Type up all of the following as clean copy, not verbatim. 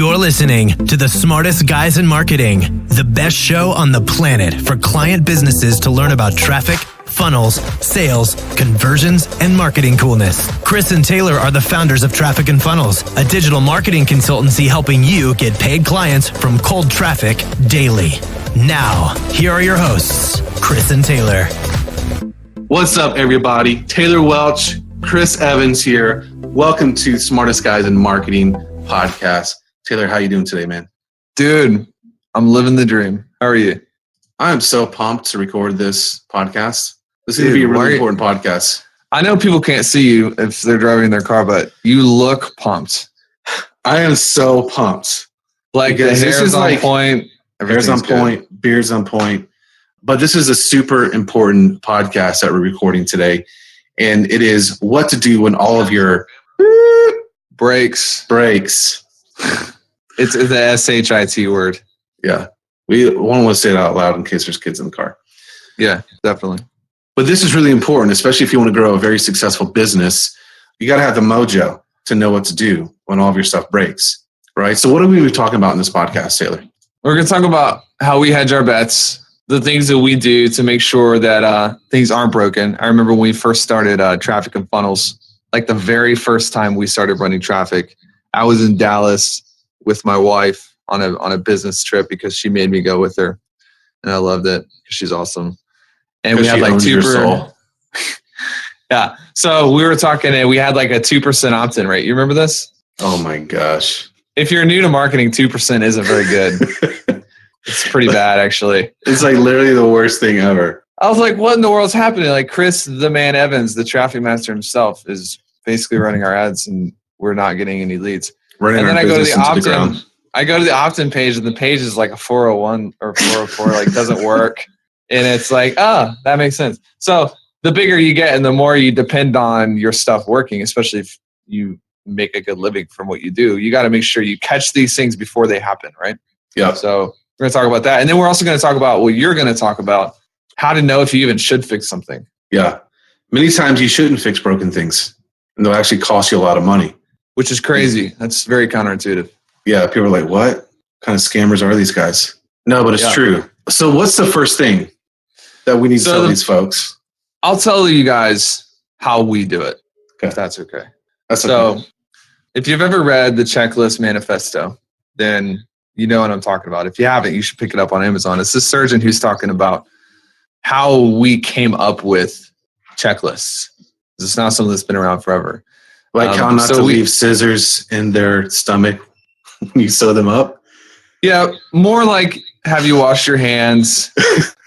You're listening to the smartest guys in marketing, the best show on the planet for client businesses to learn about traffic, funnels, sales, conversions, and marketing coolness. Chris and Taylor are the founders of Traffic and Funnels, a digital marketing consultancy helping you get paid clients from cold traffic daily. Now, here are your hosts, Chris and Taylor. What's up, everybody? Taylor Welch, Chris Evans here. Welcome to Smartest Guys in Marketing podcast. Taylor, how you doing today, man? Dude, I'm living the dream. How are you? I am so pumped to record this podcast. This is going to be a really important podcast. I know people can't see you if they're driving their car, but you look pumped. I am so pumped. Like the hair's on point. Hair's on point. Beard's on point. But this is a super important podcast that we're recording today. And it is what to do when all of your breaks. It's the SHIT word. Yeah. We want to say it out loud in case there's kids in the car. Yeah, definitely. But this is really important, especially if you want to grow a very successful business. You got to have the mojo to know what to do when all of your stuff breaks, right? So what are we talking about in this podcast, Taylor? We're going to talk about how we hedge our bets, the things that we do to make sure that things aren't broken. I remember when we first started Traffic and Funnels, like the very first time we started running traffic, I was in Dallas with my wife on a business trip because she made me go with her, and I loved it because she's awesome. And we had like 2%. Yeah. So we were talking, and we had like a 2% opt-in rate. You remember this? Oh my gosh! If you're new to marketing, 2% isn't very good. It's pretty bad, actually. It's like literally the worst thing ever. I was like, what in the world's happening? Like Chris, the man Evans, the traffic master himself, is basically running our ads, and we're not getting any leads. And then I go to the opt-in. I go to the opt-in page, and the page is like a 401 or 404, like doesn't work. And it's like, that makes sense. So the bigger you get and the more you depend on your stuff working, especially if you make a good living from what you do, you got to make sure you catch these things before they happen, right? Yeah. So we're going to talk about that. And then we're also going to talk about, you're going to talk about how to know if you even should fix something. Yeah. Many times you shouldn't fix broken things, and they'll actually cost you a lot of money. Which is crazy. That's very counterintuitive. Yeah, people are like, what kind of scammers are these guys? No, but it's true. So what's the first thing that we need to tell these folks? I'll tell you guys how we do it, if that's okay. That's okay. So if you've ever read the Checklist Manifesto, then you know what I'm talking about. If you haven't, you should pick it up on Amazon. It's this surgeon who's talking about how we came up with checklists. It's not something that's been around forever. Like how not to leave scissors in their stomach when you sew them up? Yeah, more like have you washed your hands,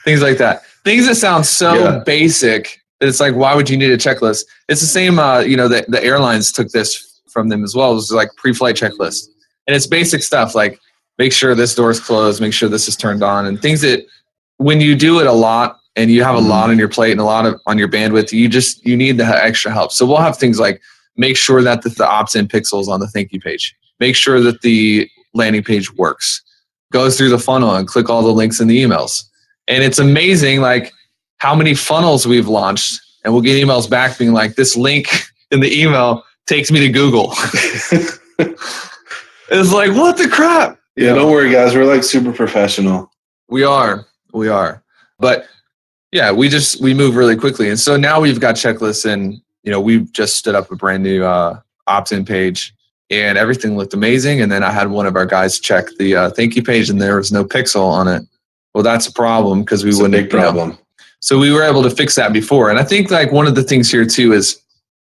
things like that. Things that sound so basic that it's like, why would you need a checklist? It's the same, the airlines took this from them as well. It was like pre-flight checklist. And it's basic stuff like make sure this door is closed, make sure this is turned on, and things that when you do it a lot and you have a lot on your plate and a lot on your bandwidth, you need the extra help. So we'll have things like make sure that the opt-in pixels on the thank you page. Make sure that the landing page works. Go through the funnel and click all the links in the emails. And it's amazing like how many funnels we've launched, and we'll get emails back being like, this link in the email takes me to Google. It's like, what the crap? Yeah, don't worry, guys. We're like super professional. We are. But yeah, we move really quickly. And so now we've got checklists, and we've just stood up a brand new opt-in page, and everything looked amazing. And then I had one of our guys check the thank you page, and there was no pixel on it. Well, that's a problem because it's wouldn't. A big problem. So we were able to fix that before. And I think like one of the things here too is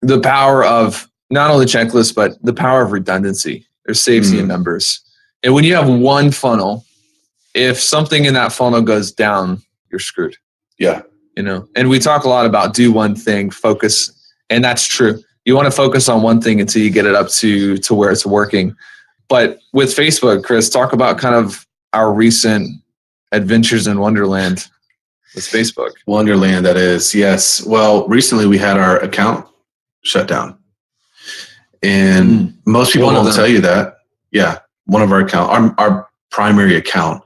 the power of not only checklists, but the power of redundancy. There's safety in numbers. And when you have one funnel, if something in that funnel goes down, you're screwed. Yeah. And we talk a lot about do one thing, focus. And that's true. You want to focus on one thing until you get it up to where it's working. But with Facebook, Chris, talk about kind of our recent adventures in Wonderland with Facebook. Wonderland, that is. Yes. Well, recently we had our account shut down. And most people won't tell you that. Yeah. One of our account, our primary account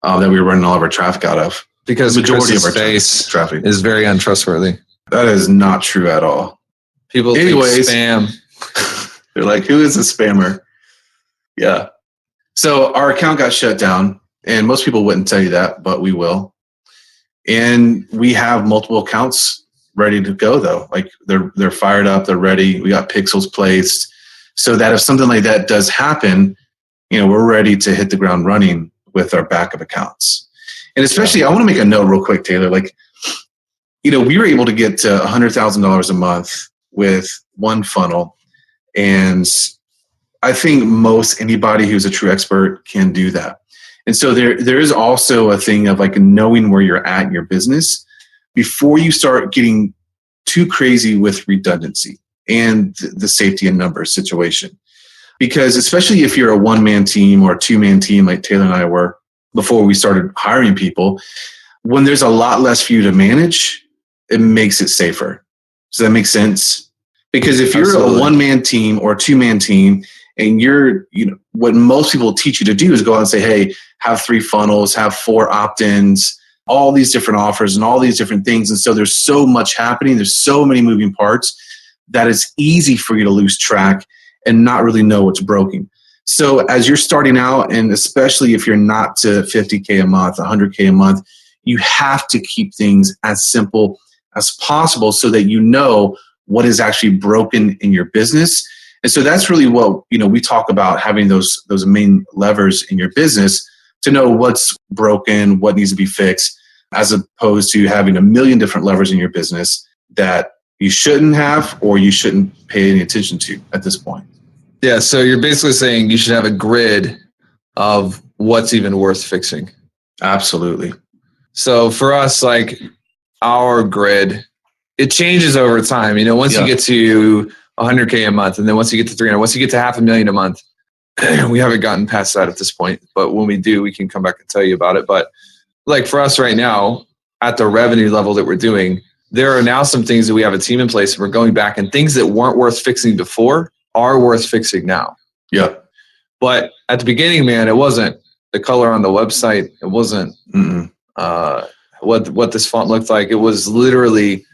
that we were running all of our traffic out of. Because the majority of our traffic is very untrustworthy. That is not true at all. People think spam. They're like, who is a spammer? Yeah. So our account got shut down, and most people wouldn't tell you that, but we will. And we have multiple accounts ready to go, though. Like they're fired up, they're ready. We got pixels placed, so that if something like that does happen, we're ready to hit the ground running with our backup accounts. And especially, I want to make a note real quick, Taylor. Like, we were able to get to $100,000 a month with one funnel, and I think most anybody who's a true expert can do that. And so there is also a thing of like knowing where you're at in your business before you start getting too crazy with redundancy and the safety in numbers situation. Because especially if you're a one-man team or a two-man team like Taylor and I were before we started hiring people, when there's a lot less for you to manage, it makes it safer. Does that make sense? Because if you're a one-man team or a two-man team, and what most people teach you to do is go out and say, hey, have 3 funnels, have 4 opt-ins, all these different offers and all these different things. And so there's so much happening. There's so many moving parts that it's easy for you to lose track and not really know what's broken. So as you're starting out, and especially if you're not to 50K a month, 100K a month, you have to keep things as simple as possible so that you know what is actually broken in your business. And so that's really what, we talk about, having those main levers in your business to know what's broken, what needs to be fixed, as opposed to having a million different levers in your business that you shouldn't have or you shouldn't pay any attention to at this point. Yeah, so you're basically saying you should have a grid of what's even worth fixing. Absolutely. So for us, like our grid, it changes over time. Once you get to 100K a month, and then once you get to 300, once you get to $500,000 a month, we haven't gotten past that at this point. But when we do, we can come back and tell you about it. But like for us right now, at the revenue level that we're doing, there are now some things that we have a team in place, and we're going back, and things that weren't worth fixing before are worth fixing now. Yeah. But at the beginning, man, it wasn't the color on the website. It wasn't what this font looked like. It was literally,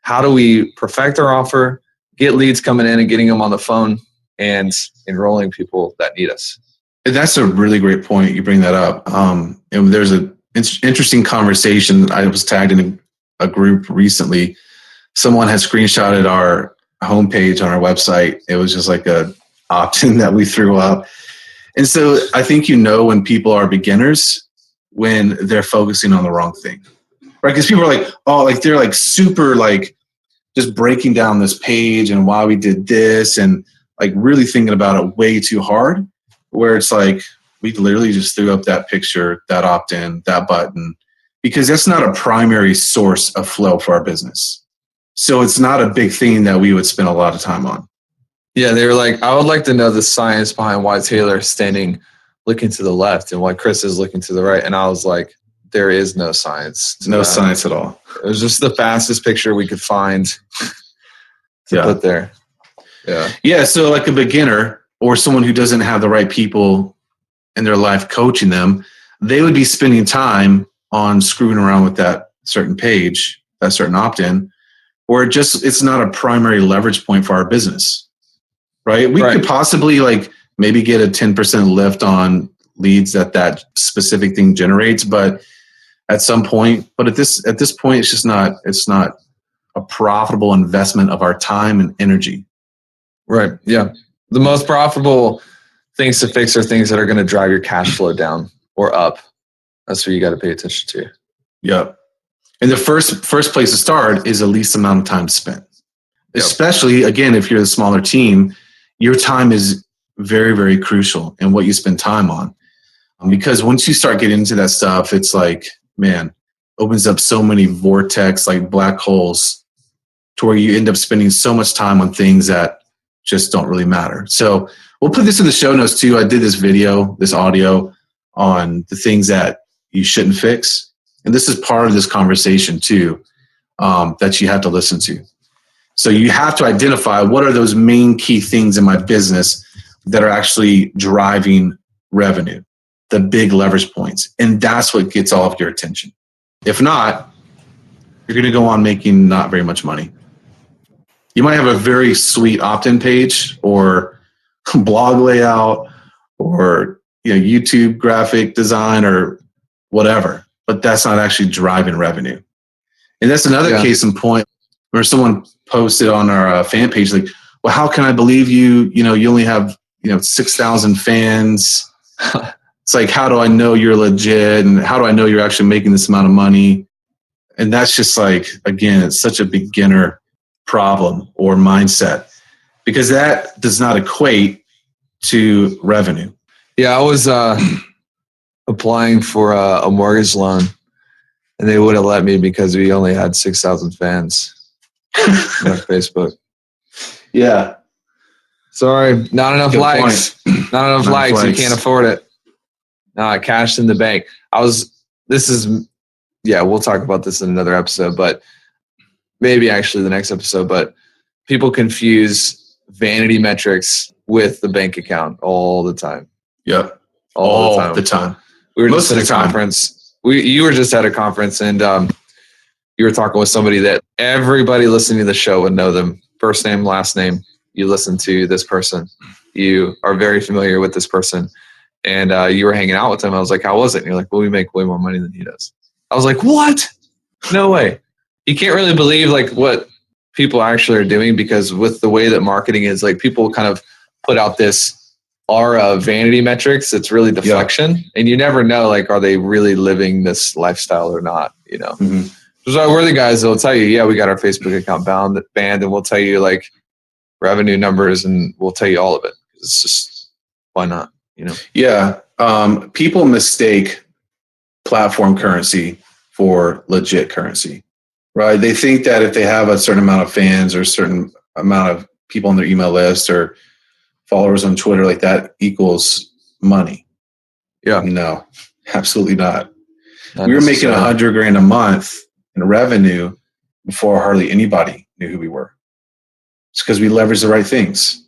how do we perfect our offer, get leads coming in and getting them on the phone, and enrolling people that need us. And that's a really great point. You bring that up. And there's an interesting conversation. I was tagged in a group recently. Someone had screenshotted our homepage on our website. It was just like a opt-in that we threw up. And so I think when people are beginners, when they're focusing on the wrong thing, right? Because people are like, they're like super like just breaking down this page and why we did this and like really thinking about it way too hard, where it's like, we literally just threw up that picture, that opt-in, that button, because that's not a primary source of flow for our business. So it's not a big thing that we would spend a lot of time on. Yeah, they were like, I would like to know the science behind why Taylor is standing looking to the left and why Chris is looking to the right. And I was like, there is no science. No science at all. It was just the fastest picture we could find to put there. Yeah. Yeah. So like a beginner or someone who doesn't have the right people in their life coaching them, they would be spending time on screwing around with that certain page, that certain opt-in, or it's not a primary leverage point for our business, right? We could possibly like maybe get a 10% lift on leads that specific thing generates, but at some point, but at this point, it's not a profitable investment of our time and energy. Right. Yeah. The most profitable things to fix are things that are going to drive your cash flow down or up. That's what you got to pay attention to. Yep. And the first place to start is the least amount of time spent. Yep. Especially, again, if you're a smaller team, your time is very, very crucial in what you spend time on. Because once you start getting into that stuff, it's like, man, opens up so many vortex, like black holes, to where you end up spending so much time on things that just don't really matter. So we'll put this in the show notes too. I did this video, this audio on the things that you shouldn't fix. And this is part of this conversation too, that you have to listen to. So you have to identify what are those main key things in my business that are actually driving revenue, the big leverage points. And that's what gets all of your attention. If not, you're going to go on making not very much money. You might have a very sweet opt-in page or blog layout or YouTube graphic design or whatever, but that's not actually driving revenue. And that's another case in point where someone posted on our fan page, like, well, how can I believe you? You only have 6,000 fans. It's like, how do I know you're legit? And how do I know you're actually making this amount of money? And that's just like, again, it's such a beginner problem or mindset, because that does not equate to revenue. Yeah, I was applying for a mortgage loan, and they wouldn't let me because we only had 6,000 fans on Facebook. Yeah. Sorry, not enough likes. Not enough likes. You can't afford it. No, I cashed in the bank. We'll talk about this in another episode, but maybe actually the next episode. But people confuse vanity metrics with the bank account all the time. Yep. All the time. We were just at a conference. You were just at a conference, and you were talking with somebody that everybody listening to the show would know them. First name, last name. You listen to this person. You are very familiar with this person. And you were hanging out with them. I was like, how was it? And you're like, well, we make way more money than he does. I was like, what? No way. You can't really believe like what people actually are doing, because with the way that marketing is, like, people kind of put out this aura of vanity metrics. It's really deflection. Yeah. And you never know, like, are they really living this lifestyle or not? Mm-hmm. So we're the guys that will tell you, yeah, we got our Facebook account banned, and we'll tell you like revenue numbers, and we'll tell you all of it. It's just, why not? Yeah. People mistake platform currency for legit currency, right? They think that if they have a certain amount of fans or a certain amount of people on their email list or followers on Twitter, like that equals money. Yeah. No, absolutely not. We were making $100,000 a month in revenue before hardly anybody knew who we were. It's because we leveraged the right things.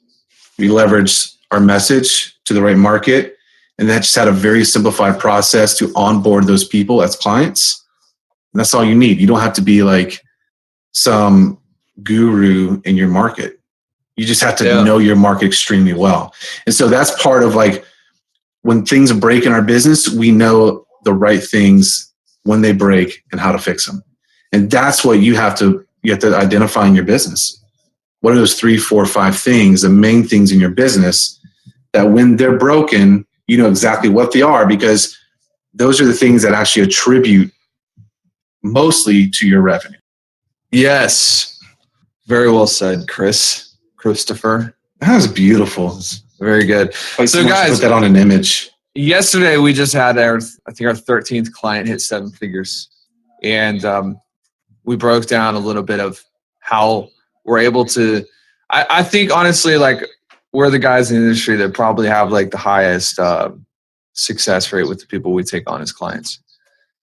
We leveraged our message to the right market, and that just had a very simplified process to onboard those people as clients. And that's all you need. You don't have to be like some guru in your market. You just have to know your market extremely well. And so that's part of like when things break in our business, we know the right things when they break and how to fix them. And that's what you have to identify in your business. What are those 3, 4, 5 things, the main things in your business that when they're broken, you know exactly what they are, because those are the things that actually attribute mostly to your revenue. Yes. Very well said, Christopher. That was beautiful. Very good. So guys, put that on an image. Yesterday we just had our 13th client hit 7 figures. And we broke down a little bit of how we're able to, I think honestly, like, we're the guys in the industry that probably have like the highest success rate with the people we take on as clients.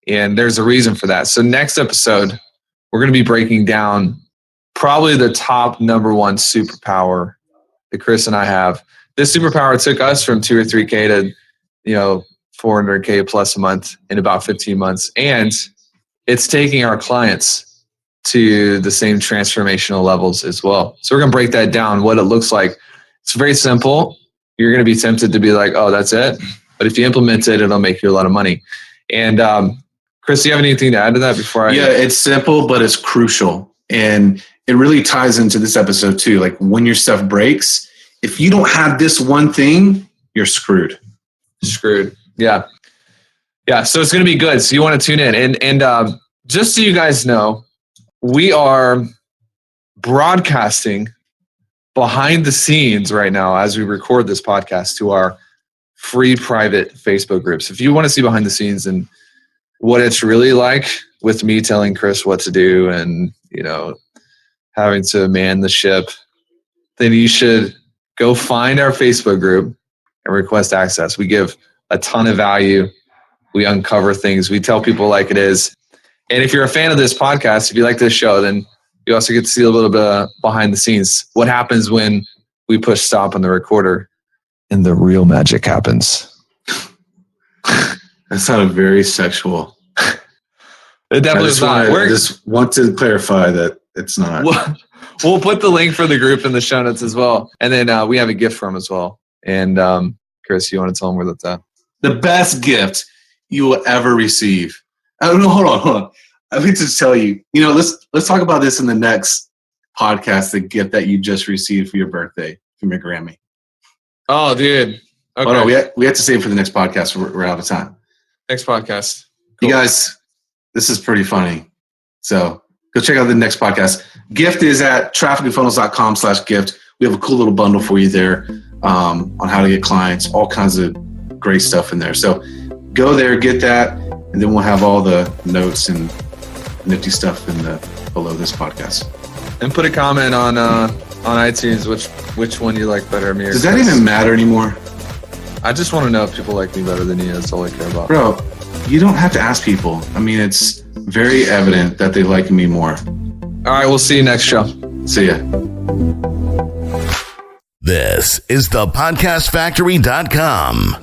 And there's a reason for that. So next episode, we're going to be breaking down probably the top number one superpower that Chris and I have. This superpower took us from 2 or 3K to, $400K plus a month in about 15 months. And it's taking our clients to the same transformational levels as well. So we're going to break that down, what it looks like. It's very simple. You're going to be tempted to be like, oh, that's it. But if you implement it, it'll make you a lot of money. And Chris, do you have anything to add to that before I? Yeah, it's simple, but it's crucial. And it really ties into this episode too. Like, when your stuff breaks, if you don't have this one thing, you're screwed. Yeah. Yeah. So it's going to be good. So you want to tune in. And just so you guys know, we are broadcasting behind the scenes right now as we record this podcast to our free private Facebook groups. If you want to see behind the scenes and what it's really like with me telling Chris what to do and, having to man the ship, then you should go find our Facebook group and request access. We give a ton of value. We uncover things. We tell people like it is. And if you're a fan of this podcast, if you like this show, then you also get to see a little bit behind the scenes. What happens when we push stop on the recorder and the real magic happens. That sounded very sexual. It definitely is not. I just want to clarify that it's not. We'll put the link for the group in the show notes as well. And then we have a gift for them as well. And Chris, you want to tell them where that's at? The best gift you will ever receive. Oh, no, hold on. I need to tell you, let's talk about this in the next podcast, the gift that you just received for your birthday from your Grammy. Oh, dude. Okay. Oh, no, we have to save it for the next podcast. We're out of time. Next podcast. Cool. You guys, this is pretty funny. So go check out the next podcast. Gift is at trafficandfunnels.com/gift. We have a cool little bundle for you there on how to get clients, all kinds of great stuff in there. So go there, get that, and then we'll have all the notes and nifty stuff below this podcast. And put a comment on iTunes which one you like better, me or Does that even matter anymore? I just want to know if people like me better than you. That's all I care about. Bro, you don't have to ask people. I mean, it's very evident that they like me more. All right, we'll see you next show. See ya. This is thepodcastfactory.com.